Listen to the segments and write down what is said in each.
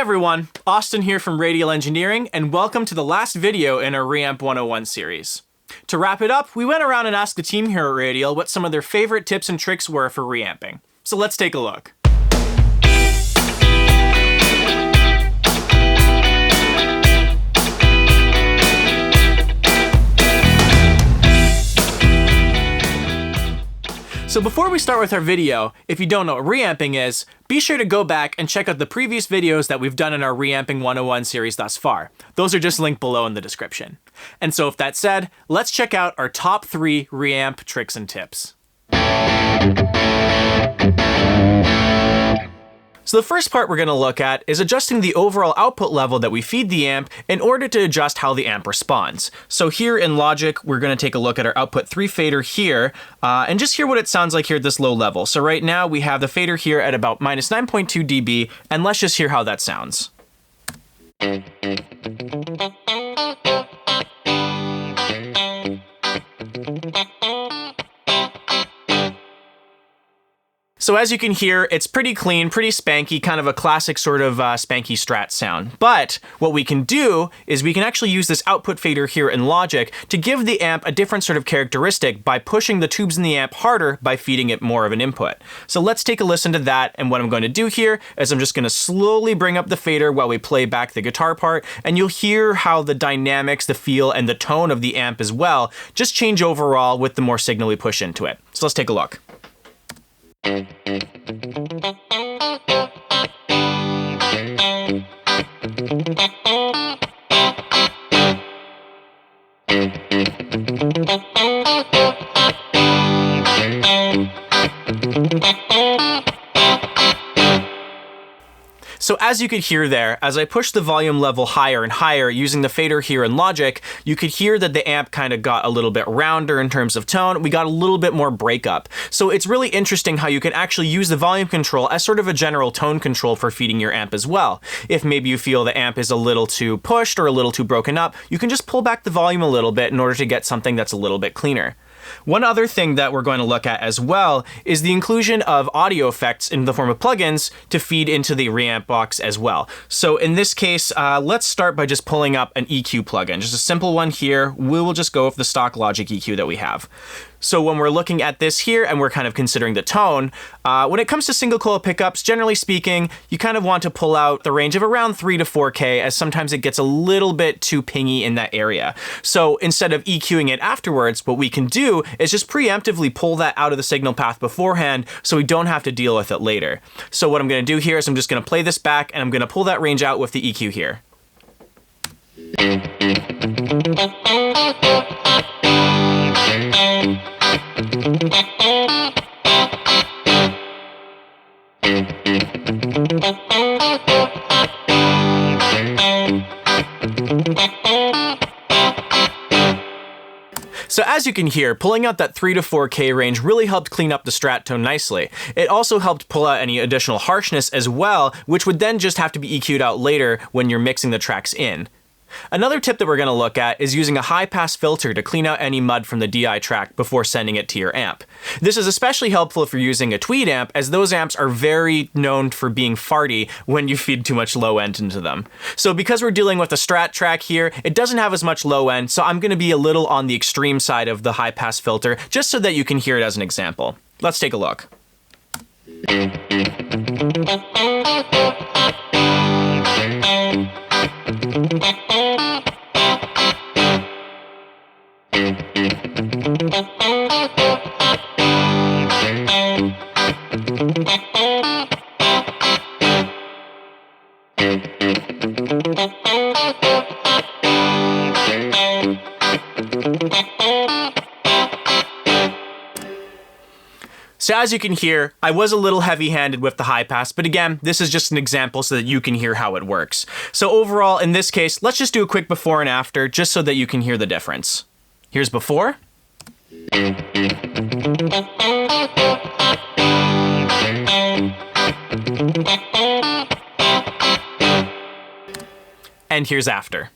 everyone, Austin here from Radial Engineering, and welcome to the last video in our Reamp 101 series. To wrap it up, we went around and asked the team here at Radial what some of their favorite tips and tricks were for reamping. So let's take a look. So before we start with our video, if you don't know what reamping is, be sure to go back and check out the previous videos that we've done in our Reamping 101 series thus far. Those are just linked below in the description. And so with that said, let's check out our top 3 reamp tricks and tips. So the first part we're going to look at is adjusting the overall output level that we feed the amp in order to adjust how the amp responds. So here in Logic, we're going to take a look at our output 3 fader here and just hear what it sounds like here at this low level. So right now we have the fader here at about minus 9.2 dB, and let's just hear how that sounds. So as you can hear, it's pretty clean, pretty spanky, kind of a classic sort of spanky Strat sound. But what we can do is we can actually use this output fader here in Logic to give the amp a different sort of characteristic by pushing the tubes in the amp harder by feeding it more of an input. So let's take a listen to that, and what I'm going to do here is I'm just going to slowly bring up the fader while we play back the guitar part, and you'll hear how the dynamics, the feel, and the tone of the amp as well just change overall with the more signal we push into it. So let's take a look. So as you could hear there, as I pushed the volume level higher and higher using the fader here in Logic, you could hear that the amp kind of got a little bit rounder in terms of tone. We got a little bit more breakup. So it's really interesting how you can actually use the volume control as sort of a general tone control for feeding your amp as well. If maybe you feel the amp is a little too pushed or a little too broken up, you can just pull back the volume a little bit in order to get something that's a little bit cleaner. One other thing that we're going to look at as well is the inclusion of audio effects in the form of plugins to feed into the Reamp box as well. So in this case, let's start by just pulling up an EQ plugin. Just a simple one here. We will just go with the stock Logic EQ that we have. So when we're looking at this here and we're kind of considering the tone, when it comes to single coil pickups, generally speaking, you kind of want to pull out the range of around 3 to 4K, as sometimes it gets a little bit too pingy in that area. So instead of EQing it afterwards, what we can do is just preemptively pull that out of the signal path beforehand so we don't have to deal with it later. So what I'm going to do here is I'm just going to play this back and I'm going to pull that range out with the EQ here. So as you can hear, pulling out that 3 to 4K range really helped clean up the Strat tone nicely. It also helped pull out any additional harshness as well, which would then just have to be EQ'd out later when you're mixing the tracks in. Another tip that we're going to look at is using a high-pass filter to clean out any mud from the DI track before sending it to your amp. This is especially helpful if you're using a tweed amp, as those amps are very known for being farty when you feed too much low end into them. So because we're dealing with a Strat track here, it doesn't have as much low end, so I'm going to be a little on the extreme side of the high-pass filter, just so that you can hear it as an example. Let's take a look. So as you can hear, I was a little heavy-handed with the high pass, but again, this is just an example so that you can hear how it works. So overall, in this case, let's just do a quick before and after, just so that you can hear the difference. Here's before. And here's after.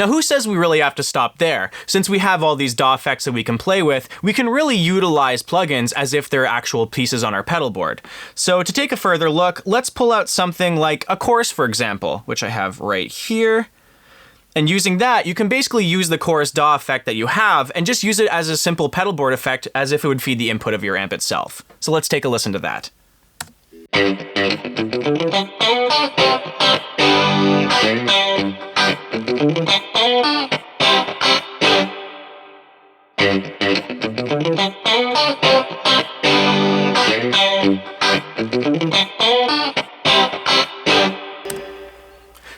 Now, who says we really have to stop there? Since we have all these DAW effects that we can play with, we can really utilize plugins as if they're actual pieces on our pedal board. So to take a further look, let's pull out something like a chorus, for example, which I have right here. And using that, you can basically use the chorus DAW effect that you have and just use it as a simple pedal board effect as if it would feed the input of your amp itself. So let's take a listen to that.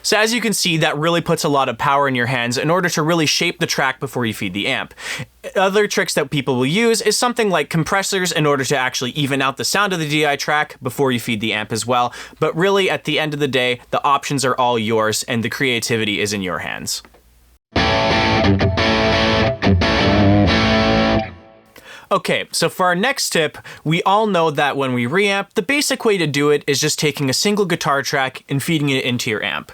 So as you can see, that really puts a lot of power in your hands in order to really shape the track before you feed the amp. Other tricks that people will use is something like compressors in order to actually even out the sound of the DI track before you feed the amp as well. But really, at the end of the day, the options are all yours and the creativity is in your hands. Okay, so for our next tip, we all know that when we reamp, the basic way to do it is just taking a single guitar track and feeding it into your amp.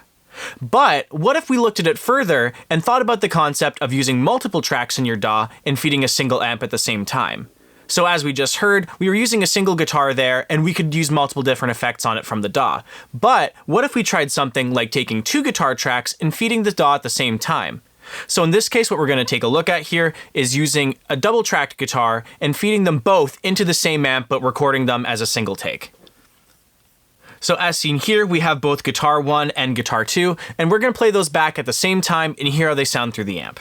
But what if we looked at it further and thought about the concept of using multiple tracks in your DAW and feeding a single amp at the same time? So as we just heard, we were using a single guitar there and we could use multiple different effects on it from the DAW. But what if we tried something like taking two guitar tracks and feeding the DAW at the same time? So in this case, what we're going to take a look at here is using a double-tracked guitar and feeding them both into the same amp but recording them as a single take. So as seen here, we have both guitar 1 and guitar 2, and we're going to play those back at the same time and hear how they sound through the amp.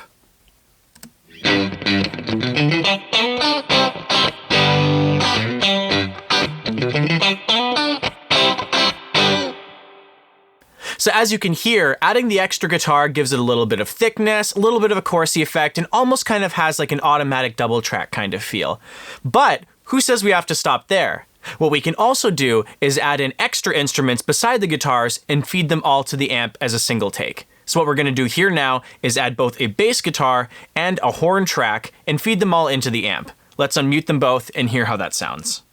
So as you can hear, adding the extra guitar gives it a little bit of thickness, a little bit of a chorusy effect, and almost kind of has like an automatic double track kind of feel. But who says we have to stop there? What we can also do is add in extra instruments beside the guitars and feed them all to the amp as a single take. So what we're going to do here now is add both a bass guitar and a horn track and feed them all into the amp. Let's unmute them both and hear how that sounds.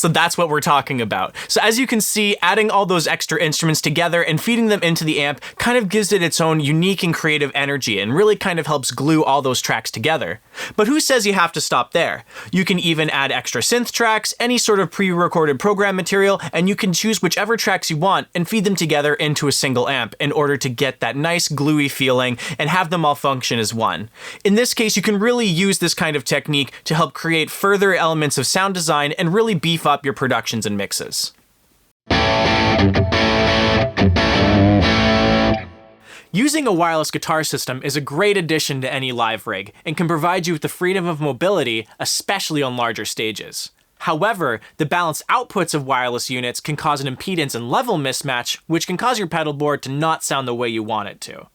So that's what we're talking about. So as you can see, adding all those extra instruments together and feeding them into the amp kind of gives it its own unique and creative energy and really kind of helps glue all those tracks together. But who says you have to stop there? You can even add extra synth tracks, any sort of pre-recorded program material, and you can choose whichever tracks you want and feed them together into a single amp in order to get that nice gluey feeling and have them all function as one. In this case, you can really use this kind of technique to help create further elements of sound design and really beef up your productions and mixes. Using a wireless guitar system is a great addition to any live rig and can provide you with the freedom of mobility, especially on larger stages. However, the balanced outputs of wireless units can cause an impedance and level mismatch, which can cause your pedal board to not sound the way you want it to.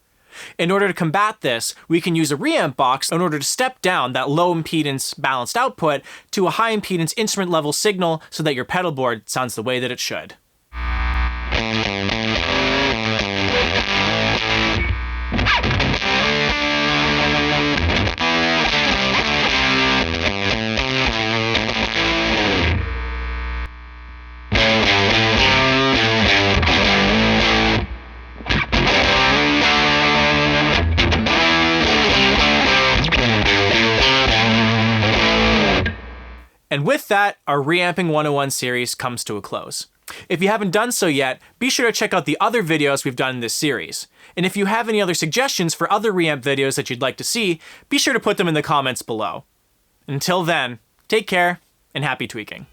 In order to combat this, we can use a reamp box in order to step down that low impedance balanced output to a high impedance instrument level signal so that your pedal board sounds the way that it should. And with that, our Reamping 101 series comes to a close. If you haven't done so yet, be sure to check out the other videos we've done in this series. And if you have any other suggestions for other Reamp videos that you'd like to see, be sure to put them in the comments below. Until then, take care and happy tweaking.